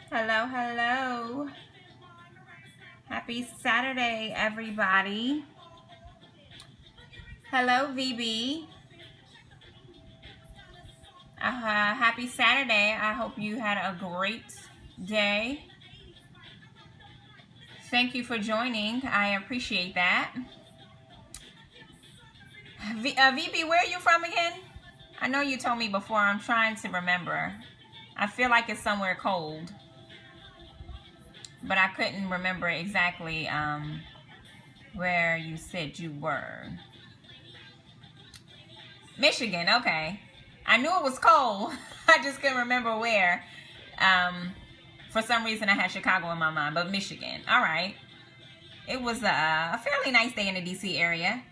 Hello, hello. Happy Saturday, everybody. Hello, VB. Happy Saturday. I hope you had a great day. Thank you for joining. I appreciate that. VB, where are you from again? I know you told me before. I'm trying to remember. I feel like it's somewhere cold, but I couldn't remember exactly where you said you were. Michigan, okay. I knew it was cold. I just couldn't remember where. For some reason, I had Chicago in my mind, but Michigan. All right. It was a fairly nice day in the DC area.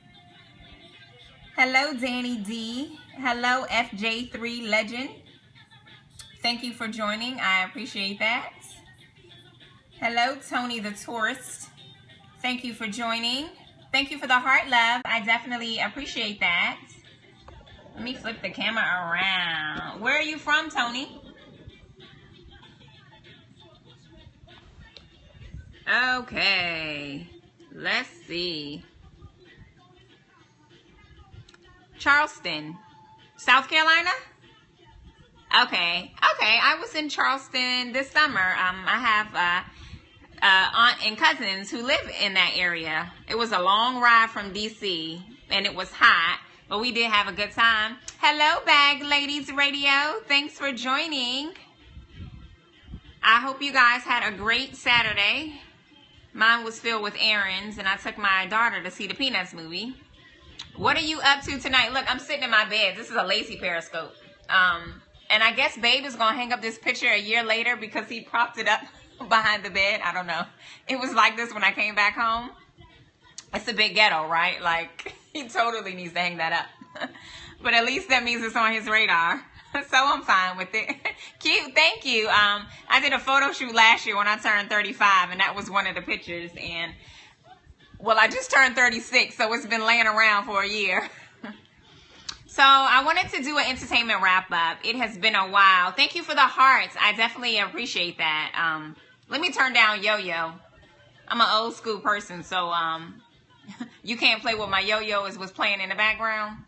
Hello, Danny D. Hello, FJ3 Legend. Thank you for joining. I appreciate that. Hello, Tony the Tourist. Thank you for joining. Thank you for the heart love. I definitely appreciate that. Let me flip the camera around. Where are you from, Tony? Okay. Let's see. Charleston, South Carolina? Okay. I was in Charleston this summer. I have aunt and cousins who live in that area. It was a long ride from DC and it was hot, but we did have a good time. Hello, Bag Ladies Radio. Thanks for joining. I hope you guys had a great Saturday. Mine was filled with errands, and I took my daughter to see the Peanuts movie. What are you up to tonight? Look, I'm sitting in my bed. This is a lazy Periscope. And I guess Babe is going to hang up this picture a year later because he propped it up behind the bed. I don't know. It was like this when I came back home. It's a big ghetto, right? Like, he totally needs to hang that up. But at least that means it's on his radar. So I'm fine with it. Cute. Thank you. I did a photo shoot last year when I turned 35, and that was one of the pictures. And, well, I just turned 36, so it's been laying around for a year. So I wanted to do an entertainment wrap-up. It has been a while. Thank you for the hearts. I definitely appreciate that. Let me turn down yo-yo. I'm an old school person, so you can't play with my yo-yo was playing in the background.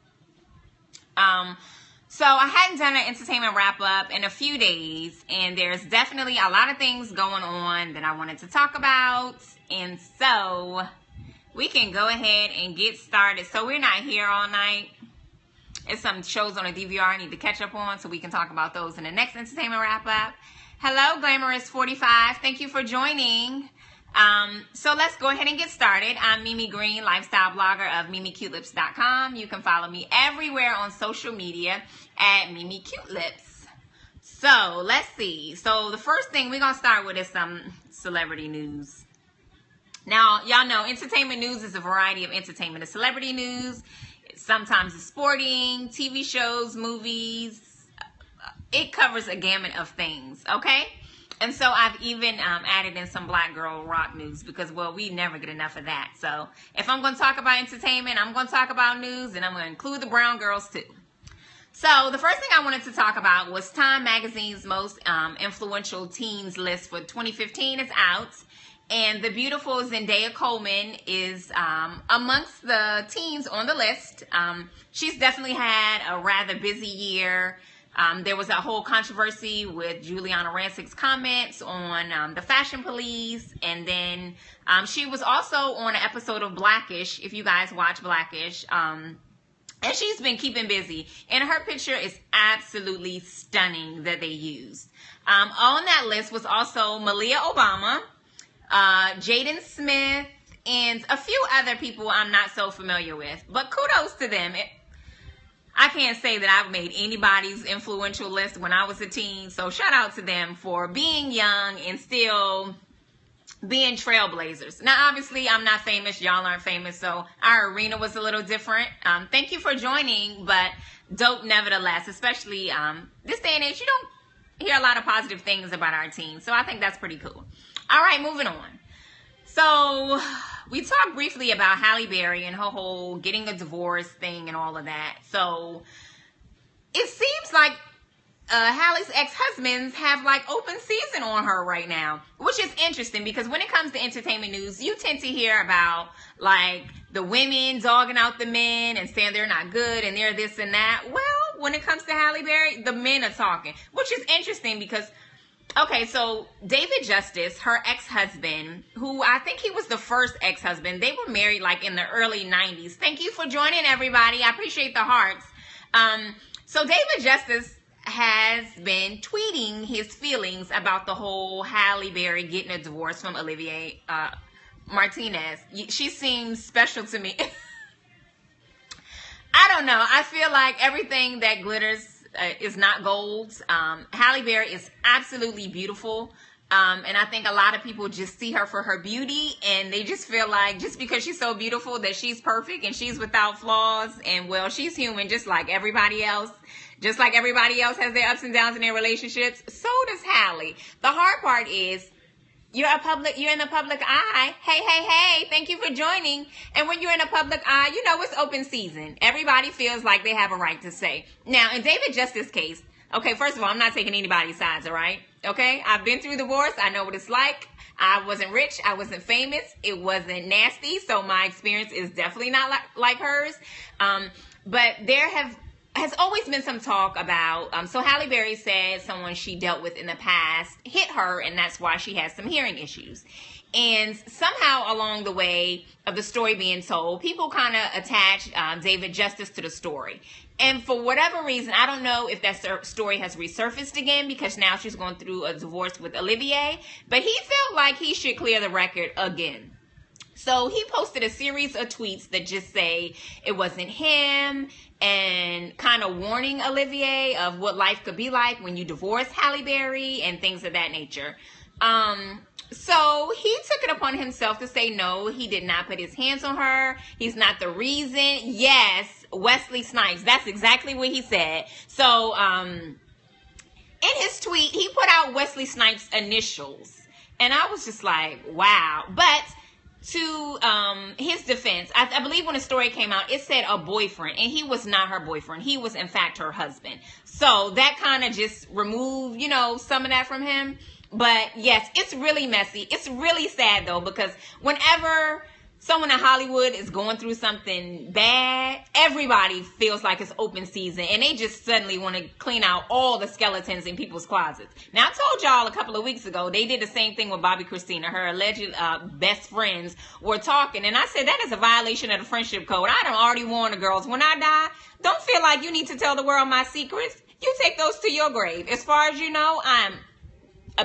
So I hadn't done an entertainment wrap-up in a few days, and there's definitely a lot of things going on that I wanted to talk about. And so we can go ahead and get started. So we're not here all night. It's some shows on the DVR I need to catch up on, so we can talk about those in the next entertainment wrap-up. Hello, Glamorous45. Thank you for joining. So let's go ahead and get started. I'm Mimi Green, lifestyle blogger of MimiCuteLips.com. You can follow me everywhere on social media at Mimi Cute Lips. So let's see. So the first thing we're going to start with is some celebrity news. Now, y'all know entertainment news is a variety of entertainment. The celebrity news, sometimes it's sporting, TV shows, movies. It covers a gamut of things, okay? And so I've even added in some black girl rock news because, well, we never get enough of that. So if I'm going to talk about entertainment, I'm going to talk about news, and I'm going to include the brown girls too. So the first thing I wanted to talk about was Time Magazine's most influential teens list for 2015 is out. And the beautiful Zendaya Coleman is amongst the teens on the list. She's definitely had a rather busy year. There was a whole controversy with Juliana Rancic's comments on the Fashion Police. And then she was also on an episode of Blackish, if you guys watch Blackish. And she's been keeping busy. And her picture is absolutely stunning that they used. On that list was also Malia Obama, Jaden Smith, and a few other people I'm not so familiar with. But kudos to them. I can't say that I've made anybody's influential list when I was a teen. So shout out to them for being young and still being trailblazers. Now, obviously, I'm not famous. Y'all aren't famous. So our arena was a little different. Thank you for joining, but dope nevertheless. Especially this day and age, you don't hear a lot of positive things about our teens. So I think that's pretty cool. All right, moving on. So we talked briefly about Halle Berry and her whole getting a divorce thing and all of that. So it seems like Halle's ex-husbands have like open season on her right now, which is interesting because when it comes to entertainment news, you tend to hear about like the women dogging out the men and saying they're not good and they're this and that. Well, when it comes to Halle Berry, the men are talking, which is interesting because, okay, so David Justice, her ex-husband, who I think he was the first ex-husband, they were married like in the early 90s. Thank you for joining, everybody. I appreciate the hearts. So David Justice has been tweeting his feelings about the whole Halle Berry getting a divorce from Olivier Martinez. She seems special to me. I don't know. I feel like everything that glitters is not gold. Halle Berry is absolutely beautiful. And I think a lot of people just see her for her beauty and they just feel like just because she's so beautiful that she's perfect and she's without flaws. And well, she's human just like everybody else. Just like everybody else has their ups and downs in their relationships, so does Halle. The hard part is you're in the public eye. Hey, thank you for joining. And when you're in a public eye, you know it's open season. Everybody feels like they have a right to say. Now, in David Justice's case, okay, first of all, I'm not taking anybody's sides, all right? Okay, I've been through divorce. I know what it's like. I wasn't rich. I wasn't famous. It wasn't nasty. So my experience is definitely not like hers. But there has always been some talk about, so Halle Berry said someone she dealt with in the past hit her, and that's why she has some hearing issues. And somehow along the way of the story being told, people kind of attached David Justice to the story. And for whatever reason, I don't know if that story has resurfaced again because now she's going through a divorce with Olivier, but he felt like he should clear the record again. So he posted a series of tweets that just say it wasn't him and kind of warning Olivier of what life could be like when you divorce Halle Berry and things of that nature. So he took it upon himself to say no, he did not put his hands on her. He's not the reason. Yes, Wesley Snipes. That's exactly what he said. So in his tweet, he put out Wesley Snipes' initials. And I was just like, wow. But to his defense, I believe when the story came out, it said a boyfriend, and he was not her boyfriend. He was, in fact, her husband. So that kind of just removed, some of that from him. But yes, it's really messy. It's really sad, though, because whenever someone in Hollywood is going through something bad, everybody feels like it's open season, and they just suddenly want to clean out all the skeletons in people's closets. Now, I told y'all a couple of weeks ago, they did the same thing with Bobby Christina. Her alleged best friends were talking, and I said that is a violation of the friendship code. I done already warned the girls, when I die, don't feel like you need to tell the world my secrets. You take those to your grave. As far as you know, I'm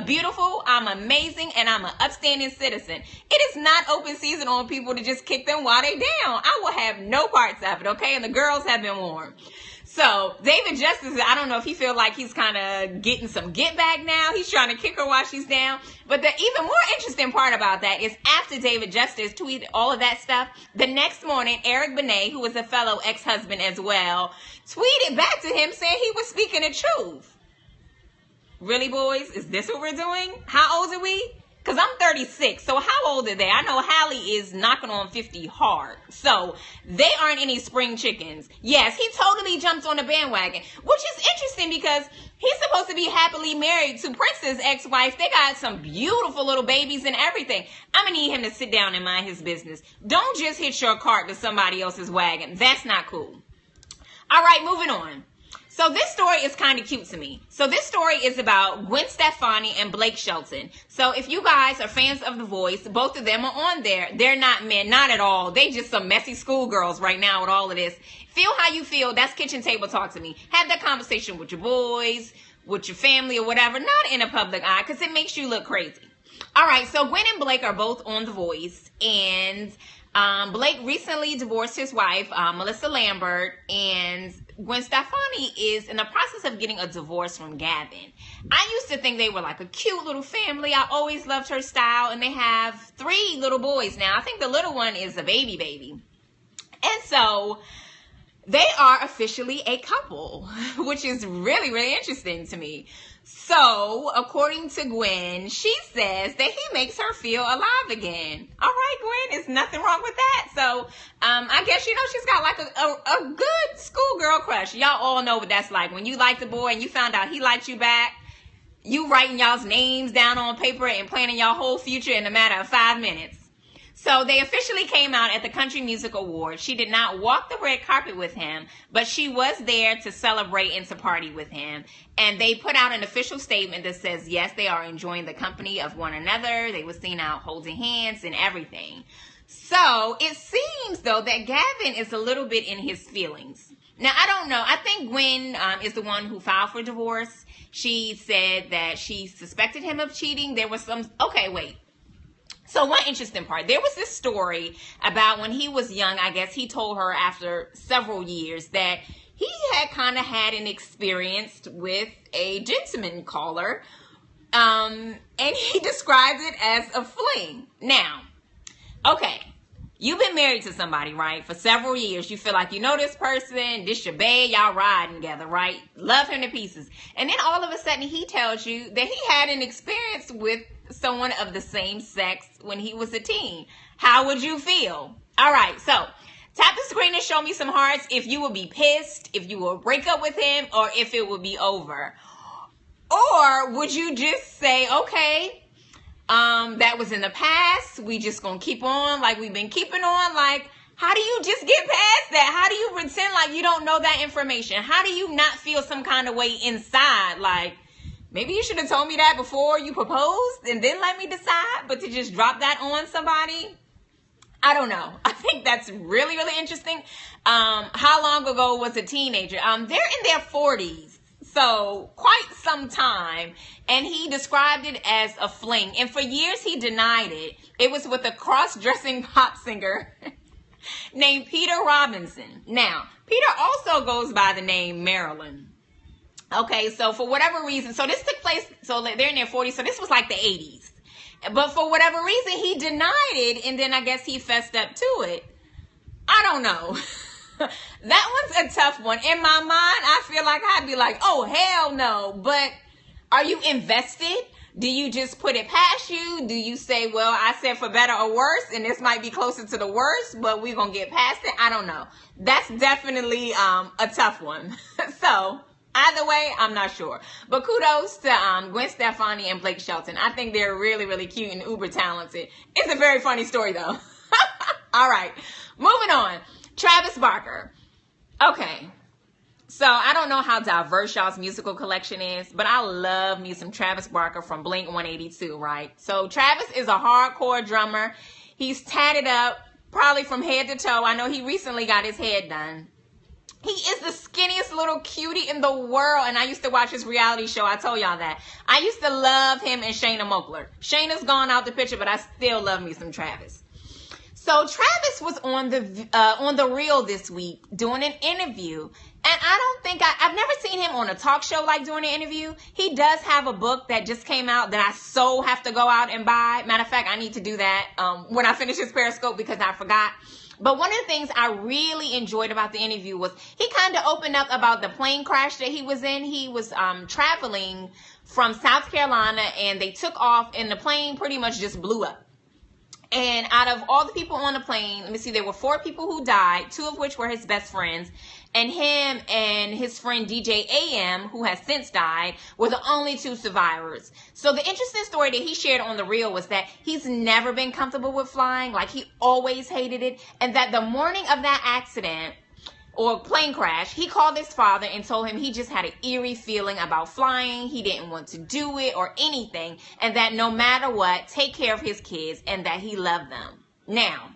beautiful, I'm amazing, and I'm an upstanding citizen. It is not open season on people to just kick them while they down. I will have no parts of it, okay? And the girls have been warned. So David Justice, I don't know if he feels like he's kind of getting some get back now. He's trying to kick her while she's down. But the even more interesting part about that is after David Justice tweeted all of that stuff, the next morning, Eric Benet, who was a fellow ex-husband as well, tweeted back to him saying he was speaking the truth. Really, boys? Is this what we're doing? How old are we? Because I'm 36. So how old are they? I know Halle is knocking on 50 hard. So they aren't any spring chickens. Yes, he totally jumped on the bandwagon, which is interesting because he's supposed to be happily married to Prince's ex-wife. They got some beautiful little babies and everything. I'm going to need him to sit down and mind his business. Don't just hitch your cart to somebody else's wagon. That's not cool. All right, moving on. So this story is kind of cute to me. So this story is about Gwen Stefani and Blake Shelton. So if you guys are fans of The Voice, both of them are on there. They're not men, not at all. They just some messy schoolgirls right now with all of this. Feel how you feel. That's kitchen table talk to me. Have that conversation with your boys, with your family or whatever. Not in a public eye because it makes you look crazy. All right, so Gwen and Blake are both on The Voice. And Blake recently divorced his wife, Melissa Lambert, and Gwen Stefani is in the process of getting a divorce from Gavin. I used to think they were like a cute little family. I always loved her style, and they have 3 little boys now. I think the little one is a baby. And so they are officially a couple, which is really, really interesting to me. So, according to Gwen, she says that he makes her feel alive again. All right, Gwen, there's nothing wrong with that. So, I guess, she's got like a good schoolgirl crush. Y'all all know what that's like. When you liked a boy and you found out he liked you back, you writing y'all's names down on paper and planning y'all whole future in a matter of 5 minutes. So they officially came out at the Country Music Awards. She did not walk the red carpet with him, but she was there to celebrate and to party with him. And they put out an official statement that says, yes, they are enjoying the company of one another. They were seen out holding hands and everything. So it seems, though, that Gavin is a little bit in his feelings. Now, I don't know. I think Gwen is the one who filed for divorce. She said that she suspected him of cheating. There was some... Okay, wait. So one interesting part, there was this story about when he was young, I guess he told her after several years that he had kind of had an experience with a gentleman caller, and he described it as a fling. Now, okay, you've been married to somebody, right, for several years. You feel like you know this person, this your bae, y'all riding together, right? Love him to pieces. And then all of a sudden he tells you that he had an experience with someone of the same sex when he was a teen. How would you feel? All right, so tap the screen and show me some hearts if you would be pissed, if you would break up with him, or if it would be over. Or would you just say, okay, that was in the past, we just gonna keep on like we've been keeping on? Like, how do you just get past that? How do you pretend like you don't know that information? How do you not feel some kind of way inside? Like, maybe you should have told me that before you proposed and then let me decide, but to just drop that on somebody, I don't know. I think that's really, really interesting. How long ago was a teenager? They're in their 40s, so quite some time, and he described it as a fling, and for years he denied it. It was with a cross-dressing pop singer named Peter Robinson. Now, Peter also goes by the name Marilyn. Okay, so for whatever reason, so this took place, so they're in their 40s, so this was like the 80s. But for whatever reason, he denied it, and then I guess he fessed up to it. I don't know. That one's a tough one. In my mind, I feel like I'd be like, oh, hell no. But are you invested? Do you just put it past you? Do you say, well, I said for better or worse, and this might be closer to the worst, but we're going to get past it? I don't know. That's definitely a tough one. So... either way, I'm not sure. But kudos to Gwen Stefani and Blake Shelton. I think they're really, really cute and uber talented. It's a very funny story, though. All right. Moving on. Travis Barker. Okay. So, I don't know how diverse y'all's musical collection is, but I love me some Travis Barker from Blink-182, right? So, Travis is a hardcore drummer. He's tatted up, probably from head to toe. I know he recently got his head done. He is the skinniest little cutie in the world, and I used to watch his reality show. I told y'all that. I used to love him and Shayna Moakler. Shayna's gone out the picture, but I still love me some Travis. So Travis was on the Reel this week doing an interview, and I don't think I've never seen him on a talk show like doing an interview. He does have a book that just came out that I so have to go out and buy. Matter of fact, I need to do that when I finish this Periscope because I forgot. But one of the things I really enjoyed about the interview was he kind of opened up about the plane crash that he was in. He was traveling from South Carolina, and they took off, and the plane pretty much just blew up. And out of all the people on the plane, let me see, there were 4 people who died, 2 of which were his best friends. And him and his friend DJ AM, who has since died, were the only 2 survivors. So the interesting story that he shared on the Reel was that he's never been comfortable with flying. Like, he always hated it. And that the morning of that accident or plane crash, he called his father and told him he just had an eerie feeling about flying. He didn't want to do it or anything. And that no matter what, take care of his kids and that he loved them. Now,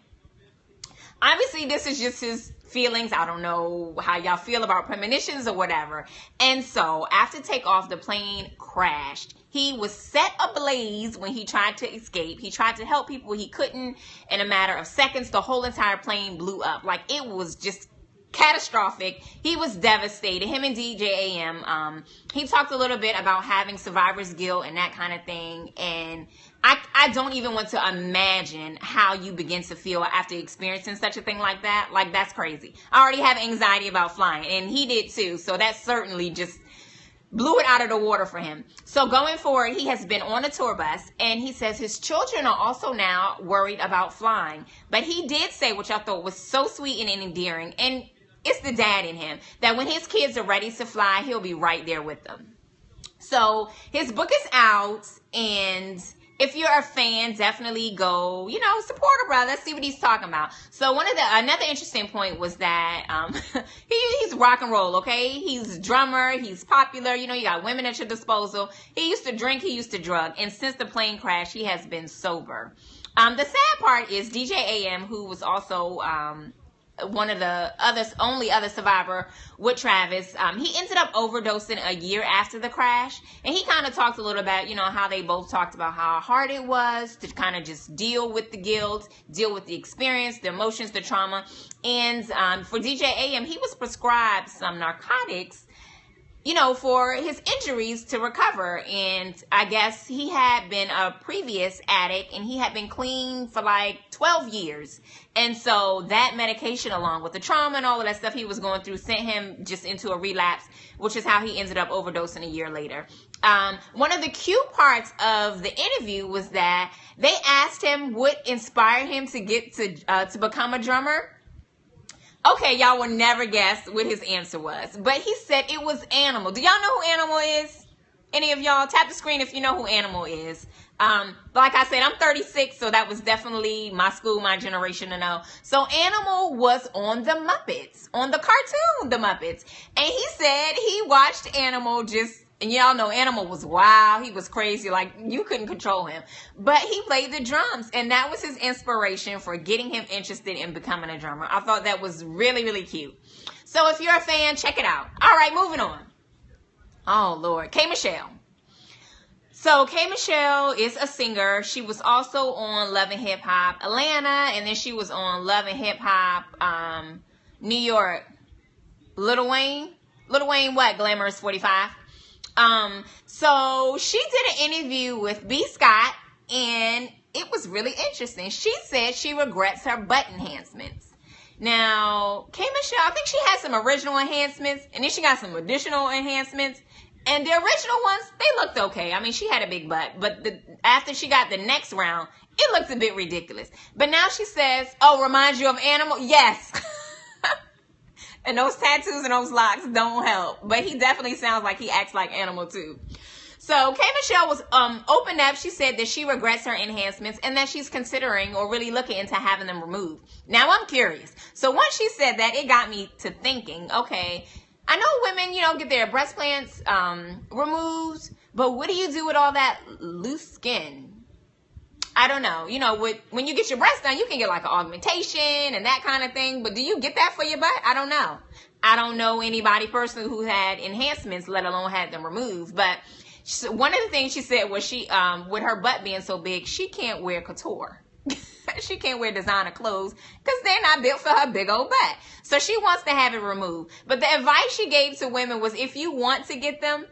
obviously, this is just his feelings. I don't know how y'all feel about premonitions or whatever. And so after takeoff, the plane crashed. He was set ablaze when he tried to escape. He tried to help people. He couldn't. In a matter of seconds, the whole entire plane blew up. Like, it was just catastrophic. He was devastated. Him and DJ AM, he talked a little bit about having survivor's guilt and that kind of thing. And I don't even want to imagine how you begin to feel after experiencing such a thing like that. Like, that's crazy. I already have anxiety about flying, and he did too. So that certainly just blew it out of the water for him. So going forward, he has been on a tour bus, and he says his children are also now worried about flying. But he did say, which I thought was so sweet and endearing, and it's the dad in him, that when his kids are ready to fly, he'll be right there with them. So his book is out, and if you're a fan, definitely go, support a brother, see what he's talking about. So another interesting point was that he's rock and roll, okay? He's a drummer, he's popular, you got women at your disposal. He used to drink, he used to drug, and since the plane crash, he has been sober. The sad part is DJ AM, who was also one of the only other survivor with Travis, he ended up overdosing a year after the crash, and he kind of talked a little about how they both talked about how hard it was to kind of just deal with the guilt, deal with the experience, the emotions, the trauma. And for DJ AM, he was prescribed some narcotics for his injuries to recover. And I guess he had been a previous addict, and he had been clean for like 12 years. And so that medication, along with the trauma and all of that stuff he was going through, sent him just into a relapse, which is how he ended up overdosing a year later. One of the cute parts of the interview was that they asked him what inspired him to get to become a drummer. Okay, y'all will never guess what his answer was. But he said it was Animal. Do y'all know who Animal is? Any of y'all? Tap the screen if you know who Animal is. Like I said, I'm 36, so that was definitely my school, my generation to know. So Animal was on the MempHITZ, on the cartoon, the MempHITZ. And he said he watched Animal and y'all know Animal was wild. He was crazy. Like, you couldn't control him. But he played the drums, and that was his inspiration for getting him interested in becoming a drummer. I thought that was really, really cute. So if you're a fan, check it out. All right, moving on. Oh, Lord. K. Michelle. So K. Michelle is a singer. She was also on Love and Hip Hop Atlanta, and then she was on Love and Hip Hop New York. Lil Wayne what? Glamorous 45. So she did an interview with B. Scott, and it was really interesting. She said she regrets her butt enhancements. Now, K. Michelle, I think she had some original enhancements, and then she got some additional enhancements. And the original ones, they looked okay. I mean, she had a big butt, but after she got the next round, it looked a bit ridiculous. But now she says, oh, reminds you of Animal? Yes. And those tattoos and those locks don't help. But he definitely sounds like he acts like Animal too. So K. Michelle was open up. She said that she regrets her enhancements and that she's considering or really looking into having them removed. Now I'm curious. So once she said that, it got me to thinking, okay, I know women, get their breast plants removed, but what do you do with all that loose skin? I don't know. When you get your breast done, you can get like an augmentation and that kind of thing. But do you get that for your butt? I don't know. I don't know anybody personally who had enhancements, let alone had them removed. But one of the things she said was she, with her butt being so big, she can't wear couture. She can't wear designer clothes because they're not built for her big old butt. So she wants to have it removed. But the advice she gave to women was if you want to get them,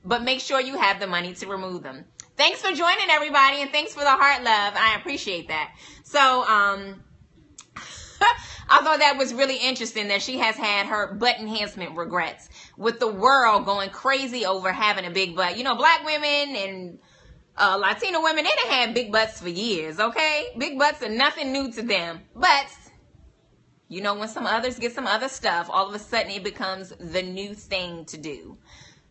but make sure you have the money to remove them. Thanks for joining, everybody, and thanks for the heart love. I appreciate that. So, I thought that was really interesting that she has had her butt enhancement regrets with the world going crazy over having a big butt. Black women and Latino women, they done had big butts for years, okay? Big butts are nothing new to them. But, when some others get some other stuff, all of a sudden it becomes the new thing to do.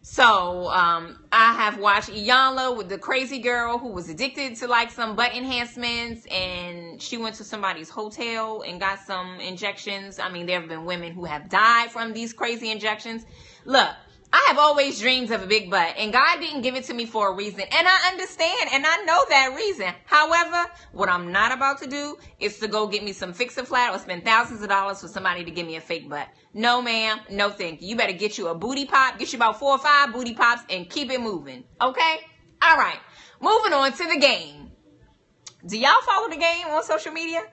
So, I have watched Iyanla with the crazy girl who was addicted to like some butt enhancements, and she went to somebody's hotel and got some injections. I mean, there have been women who have died from these crazy injections. Look, I have always dreamed of a big butt, and God didn't give it to me for a reason, and I understand, and I know that reason. However, what I'm not about to do is to go get me some Fix-A-Flat or spend thousands of dollars for somebody to give me a fake butt. No, ma'am. No, thank you. You better get you a booty pop, get you about 4 or 5 booty pops, and keep it moving, okay? All right, moving on to the game. Do y'all follow the game on social media?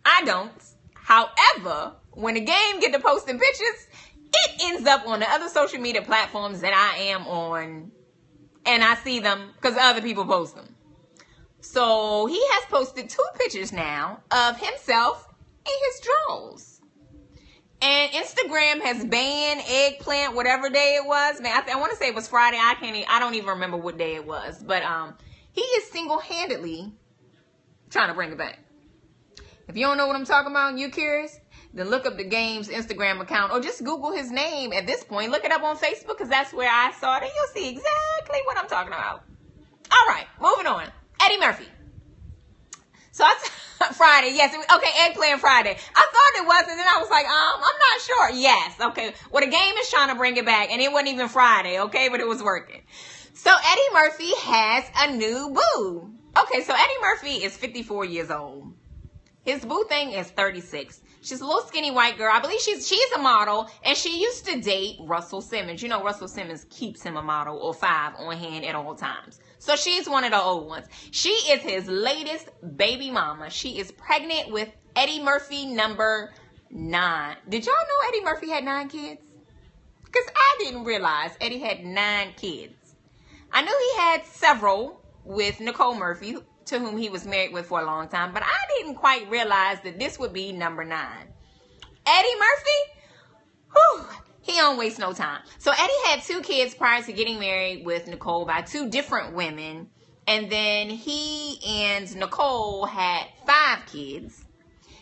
I don't. However, when the game get to posting pictures, it ends up on the other social media platforms that I am on, and I see them because other people post them. So he has posted 2 pictures now of himself in his drawers. And Instagram has banned eggplant, whatever day it was. Man, I want to say it was Friday. I don't even remember what day it was. But he is single-handedly trying to bring it back. If you don't know what I'm talking about and you're curious, then look up the game's Instagram account or just Google his name at this point. Look it up on Facebook because that's where I saw it. And you'll see exactly what I'm talking about. All right, moving on. Eddie Murphy. So Friday, yes. Okay, Eggplant Friday. I thought it was, and then I was like, I'm not sure. Yes, okay. Well, the game is trying to bring it back, and it wasn't even Friday, okay, but it was working. So Eddie Murphy has a new boo. Okay, so Eddie Murphy is 54 years old. His boo thing is 36. She's a little skinny white girl. I believe she's a model, and she used to date Russell Simmons. You know, Russell Simmons keeps him a model or 5 on hand at all times. So she's one of the old ones. She is his latest baby mama. She is pregnant with Eddie Murphy number 9. Did y'all know Eddie Murphy had 9 kids? Because I didn't realize Eddie had 9 kids. I knew he had several with Nicole Murphy, to whom he was married with for a long time, but I didn't quite realize that this would be number 9. Eddie Murphy? Whew. He don't waste no time. So Eddie had 2 kids prior to getting married with Nicole by 2 different women. And then he and Nicole had 5 kids.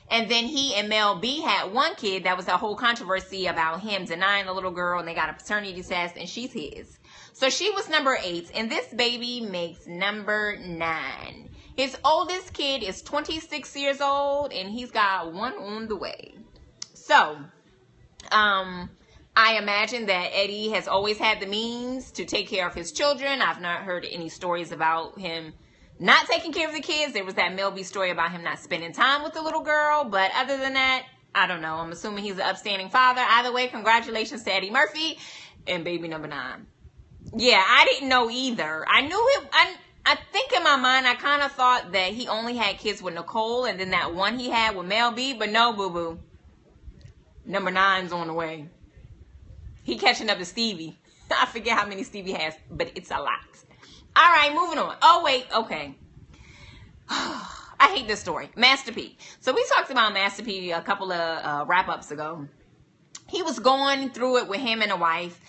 And then he and Mel B had 1 kid. That was a whole controversy about him denying the little girl. And they got a paternity test and she's his. So she was number 8. And this baby makes number 9. His oldest kid is 26 years old. And he's got 1 on the way. So, I imagine that Eddie has always had the means to take care of his children. I've not heard any stories about him not taking care of the kids. There was that Mel B story about him not spending time with the little girl. But other than that, I don't know. I'm assuming he's an upstanding father. Either way, congratulations to Eddie Murphy and baby number 9. Yeah, I didn't know either. I knew him. I think in my mind, I kind of thought that he only had kids with Nicole and then that one he had with Mel B. But no, boo-boo. Number 9's on the way. He catching up to Stevie. I forget how many Stevie has, but it's a lot. All right, moving on. Oh, wait. Okay. I hate this story. Master P. So we talked about Master P a couple of wrap-ups ago. He was going through it with him and a wife.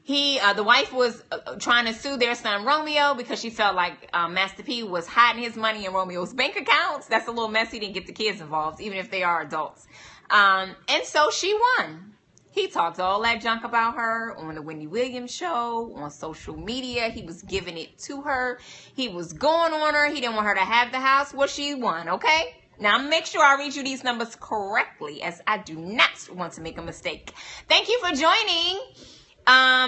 The wife was trying to sue their son Romeo because she felt like Master P was hiding his money in Romeo's bank accounts. That's a little messy. He didn't get the kids involved, even if they are adults. And so she won. He talked all that junk about her on the Wendy Williams show, on social media. He was giving it to her. He was going on her. He didn't want her to have the house. Well, she won, okay? Now, make sure I read you these numbers correctly, as I do not want to make a mistake. Thank you for joining.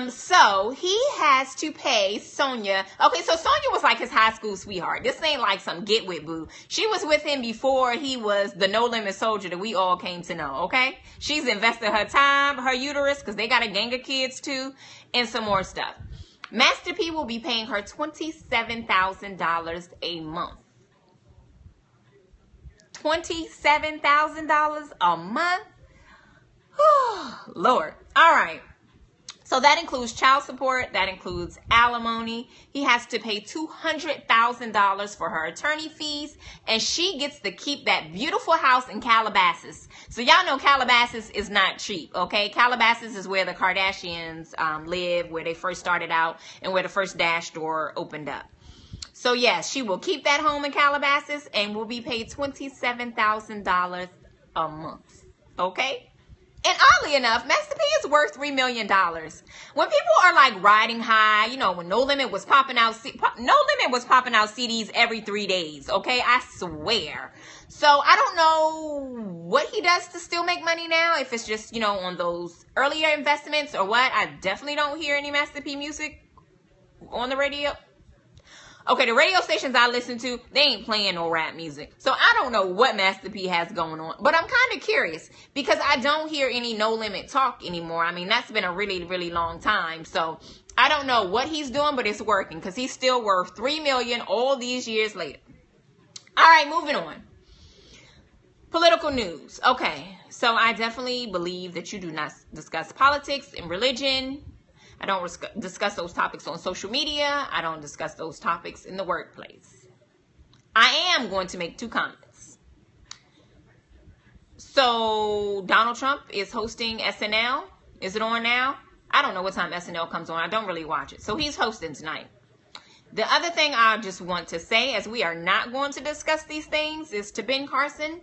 So he has to pay Sonia. Okay, so Sonia was like his high school sweetheart. This ain't like some get with boo. She was with him before he was the no limit soldier that we all came to know, okay? She's invested her time, her uterus, because they got a gang of kids too, and some more stuff. Master P will be paying her $27,000 a month. $27,000 a month? Lord. All right. So that includes child support. That includes alimony. He has to pay $200,000 for her attorney fees. And she gets to keep that beautiful house in Calabasas. So y'all know Calabasas is not cheap, okay? Calabasas is where the Kardashians live, where they first started out, and where the first Dash store opened up. So yes, she will keep that home in Calabasas and will be paid $27,000 a month, okay? And oddly enough, Master P is worth $3 million. When people are like riding high, you know, when No Limit was popping out CDs every 3 days, okay? I swear. So I don't know what he does to still make money now, if it's just, you know, on those earlier investments or what. I definitely don't hear any Master P music on the radio. Okay, the radio stations I listen to, they ain't playing no rap music. So I don't know what Master P has going on. But I'm kind of curious because I don't hear any No Limit talk anymore. I mean, that's been a really, really long time. So I don't know what he's doing, but it's working because he's still worth $3 million all these years later. All right, moving on. Political news. Okay, so I definitely believe that you do not discuss politics and religion. I don't discuss those topics on social media. I don't discuss those topics in the workplace. I am going to make 2 comments. So Donald Trump is hosting SNL. Is it on now? I don't know what time SNL comes on. I don't really watch it. So he's hosting tonight. The other thing I just want to say, as we are not going to discuss these things, is to Ben Carson,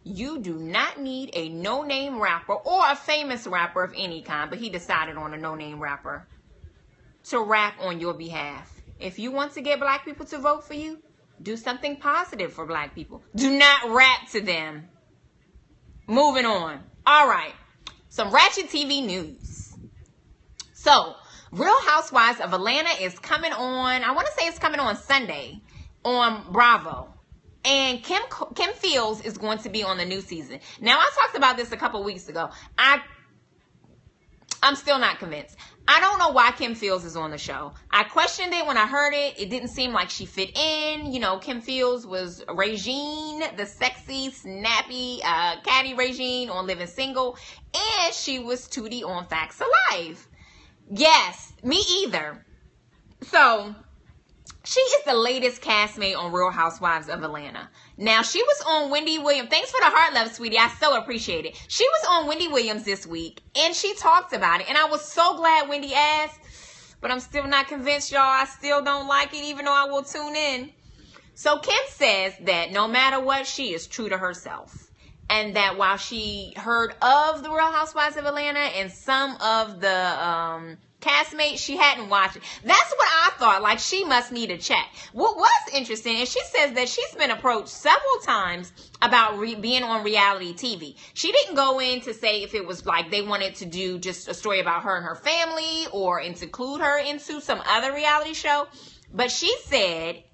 you do not need a no-name rapper or a famous rapper of any kind, but he decided on a no-name rapper to rap on your behalf. If you want to get black people to vote for you, do something positive for black people. Do not rap to them. Moving on. All right. Some ratchet TV news. So, Real Housewives of Atlanta is coming on, I want to say it's coming on Sunday on Bravo. And Kim Fields is going to be on the new season. Now, I talked about this a couple weeks ago. I'm still not convinced. I don't know why Kim Fields is on the show. I questioned it when I heard it. It didn't seem like she fit in. You know, Kim Fields was Regine, the sexy, snappy, catty Regine on Living Single. And she was Tootie on Facts of Life. Yes, me either. So, she is the latest castmate on Real Housewives of Atlanta. Now, she was on Wendy Williams. Thanks for the heart love, sweetie. I so appreciate it. She was on Wendy Williams this week, and she talked about it. And I was so glad Wendy asked, but I'm still not convinced, y'all. I still don't like it, even though I will tune in. So, Kim says that no matter what, she is true to herself. And that while she heard of the Real Housewives of Atlanta and some of the castmates, she hadn't watched it. That's what I thought. Like, she must need a check. What was interesting is she says that she's been approached several times about being on reality TV. She didn't go in to say if it was like they wanted to do just a story about her and her family or include her into some other reality show. But she said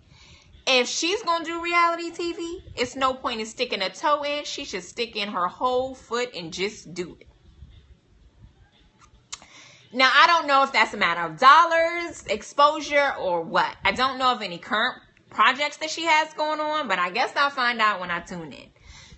if she's going to do reality TV, it's no point in sticking a toe in. She should stick in her whole foot and just do it. Now, I don't know if that's a matter of dollars, exposure, or what. I don't know of any current projects that she has going on, but I guess I'll find out when I tune in.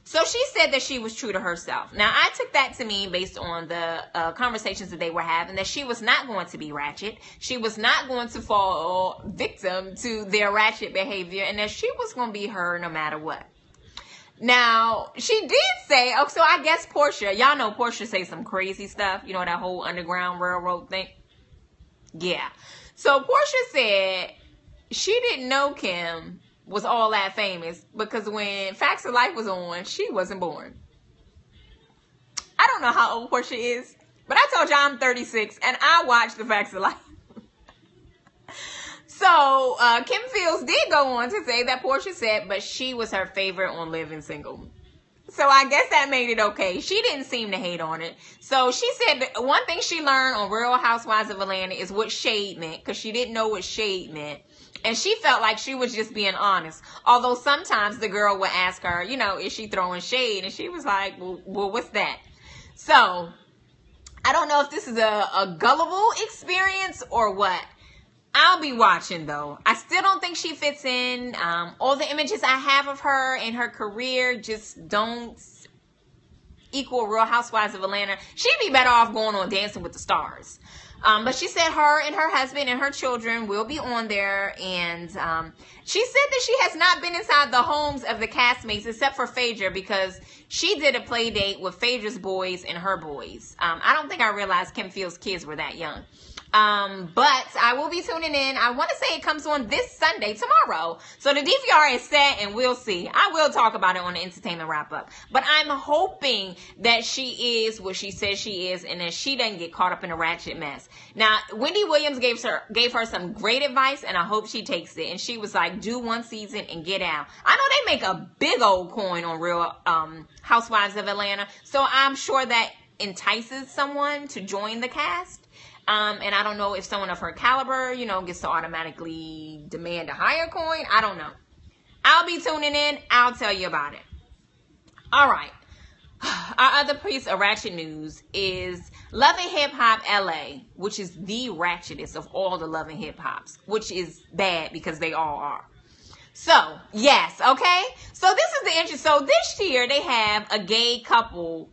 So she said that she was true to herself. Now, I took that to mean, based on the conversations that they were having, that she was not going to be ratchet. She was not going to fall victim to their ratchet behavior, and that she was going to be her no matter what. Now, she did say, oh, so I guess Portia, y'all know Portia say some crazy stuff. You know, that whole Underground Railroad thing. Yeah. So Portia said she didn't know Kim was all that famous because when Facts of Life was on, she wasn't born. I don't know how old Portia is, but I told y'all I'm 36 and I watched the Facts of Life. So, Kim Fields did go on to say that Portia said, but she was her favorite on Living Single. So, I guess that made it okay. She didn't seem to hate on it. So, she said that one thing she learned on Real Housewives of Atlanta is what shade meant, because she didn't know what shade meant. And she felt like she was just being honest. Although sometimes the girl would ask her, you know, is she throwing shade? And she was like, well what's that? So, I don't know if this is a gullible experience or what. I'll be watching, though. I still don't think she fits in. All the images I have of her and her career just don't equal Real Housewives of Atlanta. She'd be better off going on Dancing with the Stars. But she said her and her husband and her children will be on there. And she said that she has not been inside the homes of the castmates except for Phaedra, because she did a play date with Phaedra's boys and her boys. I don't think I realized Kim Fields' kids were that young. But I will be tuning in. I want to say it comes on this Sunday, tomorrow. So the DVR is set and we'll see. I will talk about it on the entertainment wrap up. But I'm hoping that she is what she says she is and that she doesn't get caught up in a ratchet mess. Now, Wendy Williams gave her some great advice and I hope she takes it. And she was like, do one season and get out. I know they make a big old coin on Real Housewives of Atlanta. So I'm sure that entices someone to join the cast. And I don't know if someone of her caliber, you know, gets to automatically demand a higher coin. I don't know. I'll be tuning in. I'll tell you about it. All right. Our other piece of ratchet news is Love and Hip Hop LA, which is the ratchetest of all the Love and Hip Hops, which is bad because they all are. So, yes, okay? So this is the interest. So this year they have a gay couple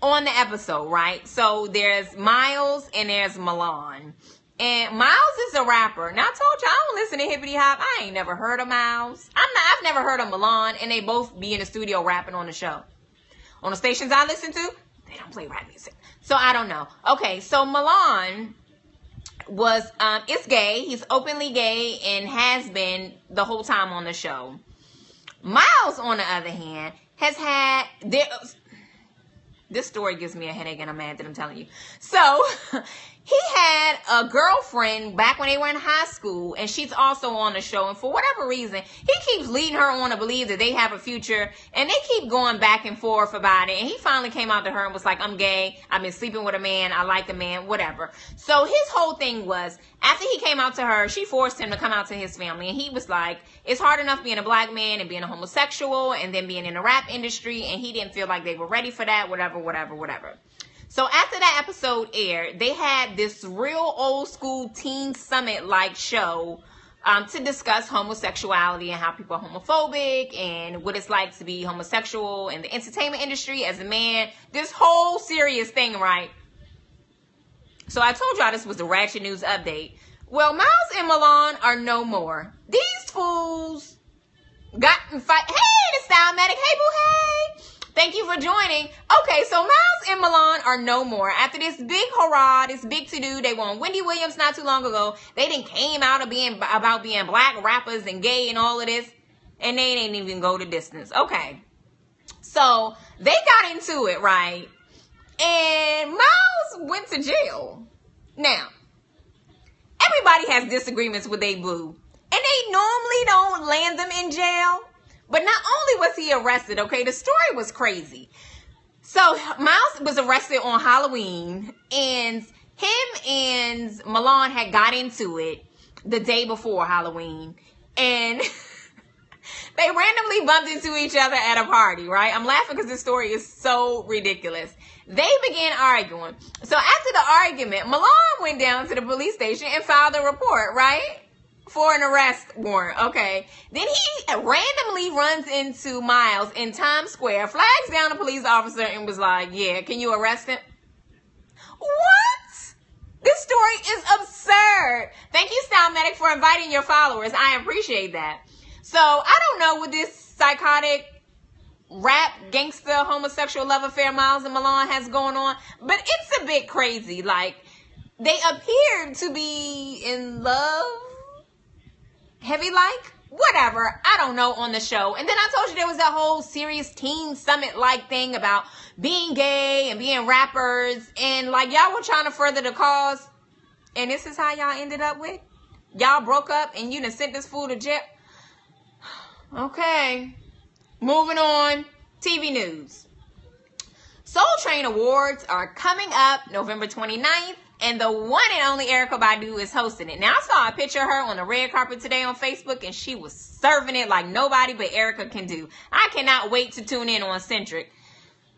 on the episode, right? So there's Miles and there's Milan. And Miles is a rapper. Now, I told you, I don't listen to hippity hop. I ain't never heard of Miles. I've never heard of Milan, and they both be in the studio rapping on the show. On the stations I listen to, they don't play rap music. So I don't know. Okay, so Milan was, is gay. He's openly gay and has been the whole time on the show. Miles, on the other hand, has had, this story gives me a headache and I'm mad that I'm telling you. So, he had a girlfriend back when they were in high school, and she's also on the show. And for whatever reason, he keeps leading her on to believe that they have a future, and they keep going back and forth about it. And he finally came out to her and was like, I'm gay. I've been sleeping with a man. I like a man, whatever. So his whole thing was, after he came out to her, she forced him to come out to his family. And he was like, it's hard enough being a black man and being a homosexual and then being in the rap industry. And he didn't feel like they were ready for that, whatever. So after that episode aired, they had this real old school teen summit like show to discuss homosexuality and how people are homophobic and what it's like to be homosexual in the entertainment industry as a man. This whole serious thing, right? So I told y'all this was the Ratchet News update. Well, Miles and Milan are no more. These fools got in fight. Hey, the Style Medic. Hey, boo, hey. Thank you for joining. Okay, so Miles and Milan are no more. After this big hurrah, this big to-do, they were on Wendy Williams not too long ago. They didn't came out of about being black rappers and gay and all of this. And they didn't even go the distance. Okay. So, they got into it, right? And Miles went to jail. Now, everybody has disagreements with they boo. And they normally don't land them in jail. But not only was he arrested, okay, the story was crazy. So Miles was arrested on Halloween, and him and Milan had got into it the day before Halloween. And they randomly bumped into each other at a party, right? I'm laughing because this story is so ridiculous. They began arguing. So after the argument, Milan went down to the police station and filed a report, right? For an arrest warrant, okay? Then he randomly runs into Miles in Times Square, flags down a police officer, and was like, yeah, can you arrest him? What? This story is absurd. Thank you, Style Medic, for inviting your followers. I appreciate that. So, I don't know what this psychotic rap, gangster, homosexual love affair Miles and Milan has going on, but it's a bit crazy. Like, they appear to be in love, heavy like, whatever, I don't know, on the show. And then I told you there was that whole serious teen summit like thing about being gay and being rappers, and like y'all were trying to further the cause, and this is how y'all ended up with? Y'all broke up and you done sent this fool to jail? Okay, moving on. TV news. Soul Train Awards are coming up November 29th. And the one and only Erykah Badu is hosting it. Now, I saw a picture of her on the red carpet today on Facebook, and she was serving it like nobody but Erykah can do. I cannot wait to tune in on Centric.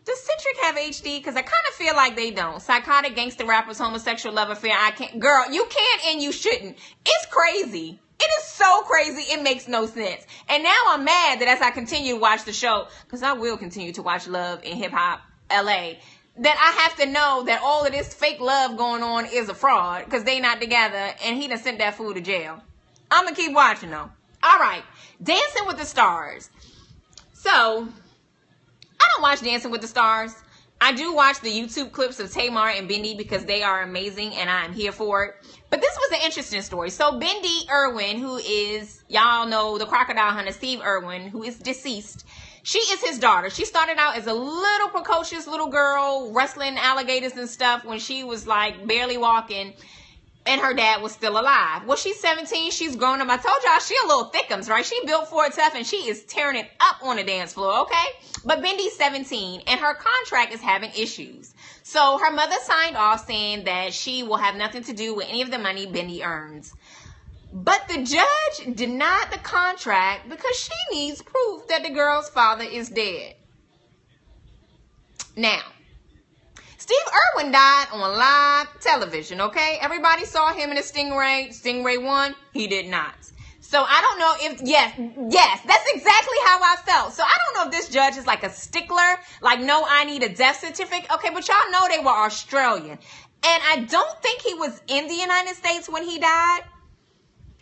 Does Centric have HD? Because I kind of feel like they don't. Psychotic gangster rappers, homosexual love affair. I can't. Girl, you can't and you shouldn't. It's crazy. It is so crazy. It makes no sense. And now I'm mad that as I continue to watch the show, because I will continue to watch Love and Hip Hop LA, that I have to know that all of this fake love going on is a fraud because they not together, and he done sent that fool to jail. I'm going to keep watching, though. All right. Dancing with the Stars. So, I don't watch Dancing with the Stars. I do watch the YouTube clips of Tamar and Bindi because they are amazing, and I'm here for it. But this was an interesting story. So, Bindi Irwin, who is, y'all know, the crocodile hunter, Steve Irwin, who is deceased, she is his daughter. She started out as a little precocious little girl, wrestling alligators and stuff when she was like barely walking, and her dad was still alive. Well, she's 17. She's grown up. I told y'all she a little thickums, right? She built for it tough, and she is tearing it up on the dance floor, okay? But Bindi's 17, and her contract is having issues. So her mother signed off saying that she will have nothing to do with any of the money Bindi earns. But the judge denied the contract because she needs proof that the girl's father is dead. Now, Steve Irwin died on live television, okay? Everybody saw him in a Stingray. Stingray 1, he did not. So I don't know if, yes, that's exactly how I felt. So I don't know if this judge is like a stickler, like, no, I need a death certificate. Okay, but y'all know they were Australian. And I don't think he was in the United States when he died.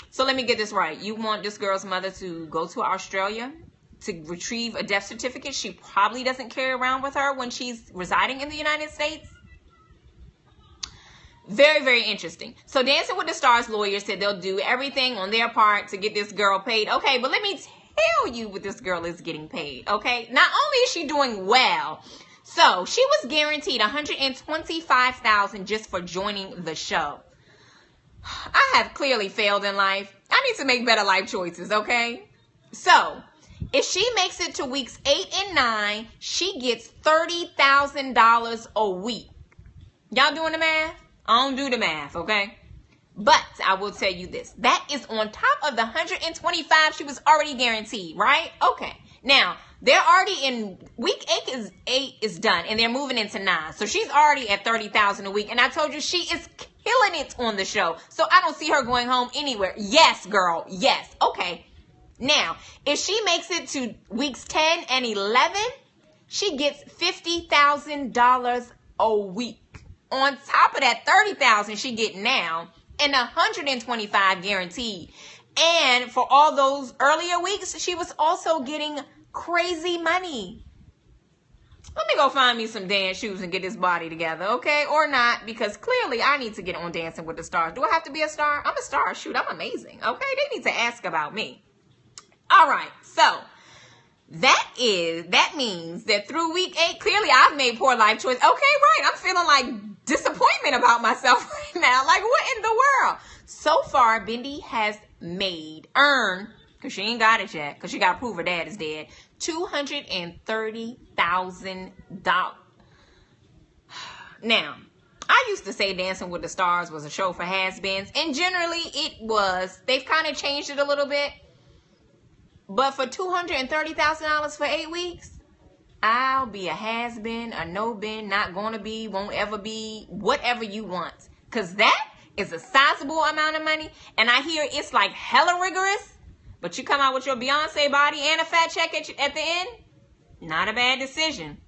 So let me get this right. You want this girl's mother to go to Australia to retrieve a death certificate she probably doesn't carry around with her when she's residing in the United States? Very, very interesting. So Dancing with the Stars lawyers said they'll do everything on their part to get this girl paid. Okay, but let me tell you what this girl is getting paid, okay? Not only is she doing well, so she was guaranteed $125,000 just for joining the show. I have clearly failed in life. I need to make better life choices, okay? So, if she makes it to weeks 8 and 9, she gets $30,000 a week. Y'all doing the math? I don't do the math, okay? But I will tell you this. That is on top of the 125 she was already guaranteed, right? Okay. Now, they're already in week 8 is done, and they're moving into 9. So she's already at $30,000 a week. And I told you she is killing it on the show. So I don't see her going home anywhere. Yes, girl. Yes. Okay. Now, if she makes it to weeks 10 and 11, she gets $50,000 a week. On top of that $30,000 she get now, and $125 guaranteed. And for all those earlier weeks, she was also getting crazy money. Let me go find me some dance shoes and get this body together, okay? Or not, because clearly I need to get on Dancing with the Stars. Do I have to be a star? I'm a star. Shoot, I'm amazing, okay? They need to ask about me. All right, so that means that through week 8, clearly I've made poor life choices. Okay, right. I'm feeling like disappointment about myself right now. Like, what in the world? So far, Bindi has earned, because she ain't got it yet, because she got to prove her dad is dead, $230,000. Now, I used to say Dancing with the Stars was a show for has-beens, and generally it was. They've kind of changed it a little bit. But for $230,000 for 8 weeks, I'll be a has-been, a no-been, not gonna be, won't ever be, whatever you want. Because that is a sizable amount of money. And I hear it's like hella rigorous. But you come out with your Beyonce body and a fat check at the end. Not a bad decision.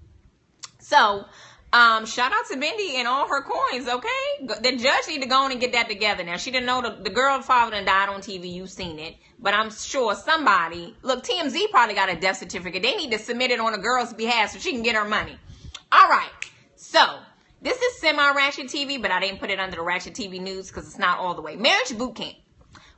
So, shout out to Bindi and all her coins, okay? The judge need to go on and get that together. Now, she didn't know the girl father done died on TV. You've seen it. But I'm sure somebody, look, TMZ probably got a death certificate. They need to submit it on a girl's behalf so she can get her money. All right. So, this is semi-Ratchet TV, but I didn't put it under the Ratchet TV news because it's not all the way. Marriage Boot Camp,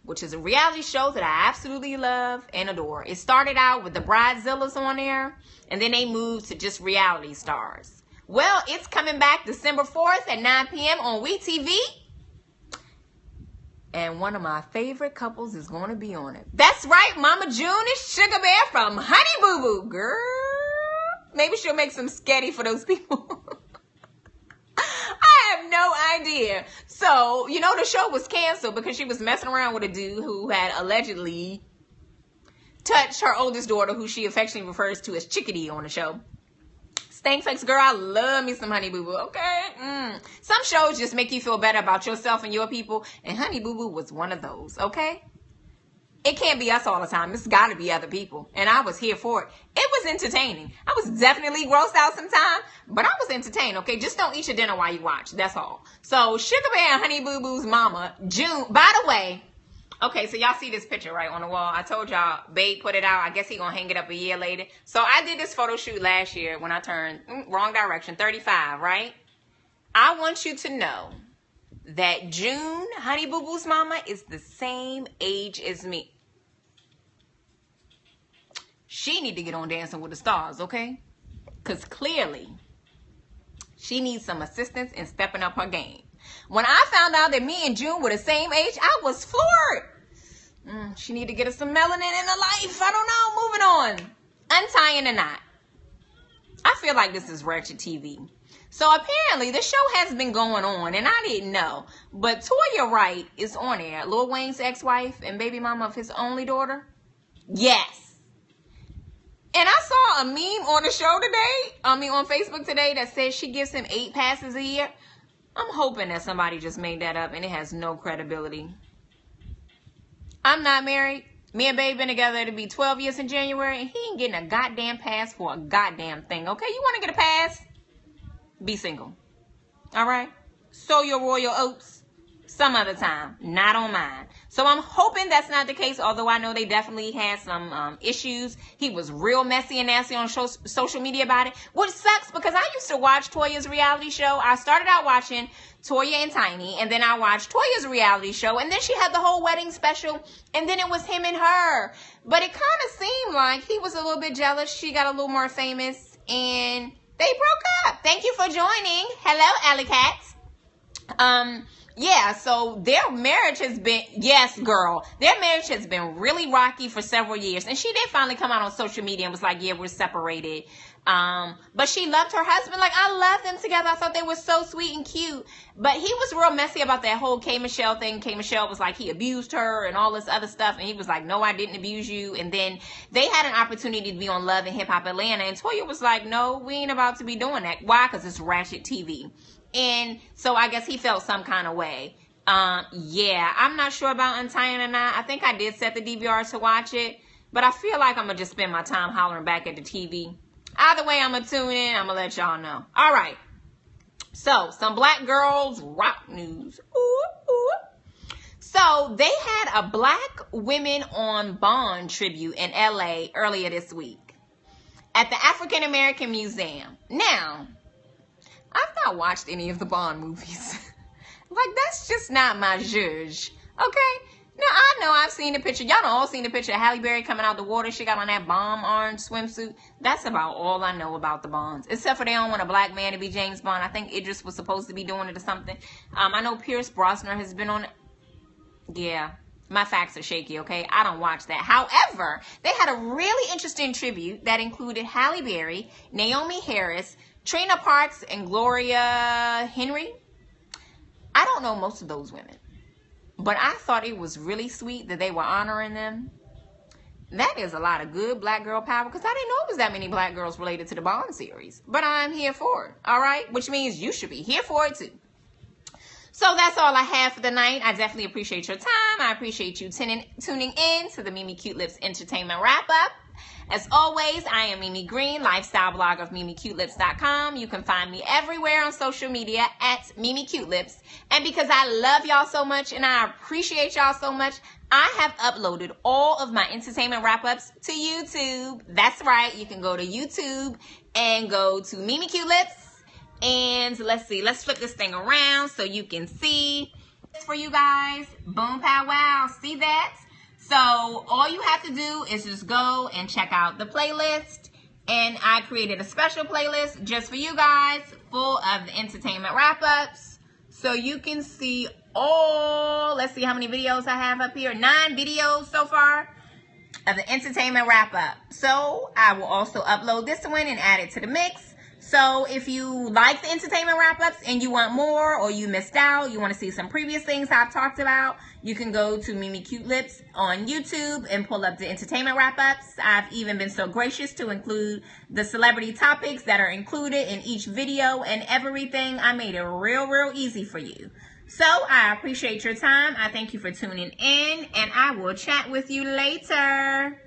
which is a reality show that I absolutely love and adore. It started out with the Bridezillas on there, and then they moved to just reality stars. Well, it's coming back December 4th at 9 p.m. on WeTV. And one of my favorite couples is going to be on it. That's right, Mama June is Sugar Bear from Honey Boo Boo. Girl, maybe she'll make some sketty for those people. I have no idea. So, you know, the show was canceled because she was messing around with a dude who had allegedly touched her oldest daughter, who she affectionately refers to as Chickadee on the show. Stank Sex Girl, I love me some Honey Boo Boo, okay? Some shows just make you feel better about yourself and your people, and Honey Boo Boo was one of those, okay? It can't be us all the time. It's got to be other people, and I was here for it. It was entertaining. I was definitely grossed out sometime, but I was entertained, okay? Just don't eat your dinner while you watch. That's all. So, Sugar Bear and Honey Boo Boo's mama, June, by the way, okay, so y'all see this picture, right, on the wall. I told y'all, Babe put it out. I guess he gonna hang it up a year later. So I did this photo shoot last year when I turned, wrong direction, 35, right? I want you to know that June, Honey Boo Boo's mama, is the same age as me. She need to get on Dancing with the Stars, okay? Because clearly, she needs some assistance in stepping up her game. When I found out that me and June were the same age, I was floored. She need to get her some melanin in her life. I don't know. Moving on. Untying the knot. I feel like this is Ratchet TV. So apparently the show has been going on, and I didn't know. But Toya Wright is on there. Lil Wayne's ex-wife and baby mama of his only daughter. Yes. And I saw a meme on the show today, on Facebook today, that says she gives him 8 passes a year. I'm hoping that somebody just made that up and it has no credibility. I'm not married. Me and Babe been together to be 12 years in January, and he ain't getting a goddamn pass for a goddamn thing, okay? You want to get a pass? Be single. All right? sow your royal oats some other time, not on mine. So I'm hoping that's not the case, although I know they definitely had some issues. He was real messy and nasty on social media about it, which sucks because I used to watch Toya's reality show. I started out watching Toya and Tiny, and then I watched Toya's reality show, and then she had the whole wedding special, and then it was him and her. But it kind of seemed like he was a little bit jealous. She got a little more famous, and they broke up. Thank you for joining. Hello, Alley Cat. Yeah, so their marriage has been, yes, girl, their marriage has been really rocky for several years. And she did finally come out on social media and was like, yeah, we're separated. But she loved her husband. Like, I love them together. I thought they were so sweet and cute. But he was real messy about that whole K. Michelle thing. K. Michelle was like, he abused her and all this other stuff. And he was like, no, I didn't abuse you. And then they had an opportunity to be on Love and Hip Hop Atlanta. And Toya was like, no, we ain't about to be doing that. Why? Because it's ratchet TV. And so I guess he felt some kind of way. Yeah, I'm not sure about Untying or not. I think I did set the DVR to watch it. But I feel like I'm going to just spend my time hollering back at the TV. Either way, I'm going to tune in. I'm going to let y'all know. All right. So, some Black Girls Rock news. Ooh, ooh. So, they had a Black Women on Bond tribute in LA earlier this week at the African American Museum. Now, I've not watched any of the Bond movies. Like, that's just not my zhuzh. Okay? Now, I know I've seen the picture. Y'all all seen the picture of Halle Berry coming out the water. She got on that bomb orange swimsuit. That's about all I know about the Bonds. Except for they don't want a black man to be James Bond. I think Idris was supposed to be doing it or something. I know Pierce Brosnan has been on it. Yeah. My facts are shaky, okay? I don't watch that. However, they had a really interesting tribute that included Halle Berry, Naomi Harris, Trina Parks, and Gloria Henry. I don't know most of those women, but I thought it was really sweet that they were honoring them. That is a lot of good Black girl power, because I didn't know it was that many Black girls related to the Bond series. But I'm here for it, all right? Which means you should be here for it too. So that's all I have for the night. I definitely appreciate your time. I appreciate you tuning in to the Mimi Cute Lips Entertainment Wrap-Up. As always, I am Mimi Green, lifestyle blogger of MimiCuteLips.com. You can find me everywhere on social media at Mimi Cute Lips. And because I love y'all so much and I appreciate y'all so much, I have uploaded all of my entertainment wrap-ups to YouTube. That's right. You can go to YouTube and go to Mimi Cute Lips. And let's see. Let's flip this thing around so you can see. It's for you guys. Boom, pow, wow. See that? So all you have to do is just go and check out the playlist. And I created a special playlist just for you guys, full of the entertainment wrap-ups. So you can see all, let's see how many videos I have up here. 9 videos so far of the entertainment wrap-up. So I will also upload this one and add it to the mix. So if you like the entertainment wrap-ups and you want more, or you missed out, you want to see some previous things I've talked about, you can go to Mimi Cute Lips on YouTube and pull up the entertainment wrap-ups. I've even been so gracious to include the celebrity topics that are included in each video and everything. I made it real easy for you. So I appreciate your time. I thank you for tuning in, and I will chat with you later.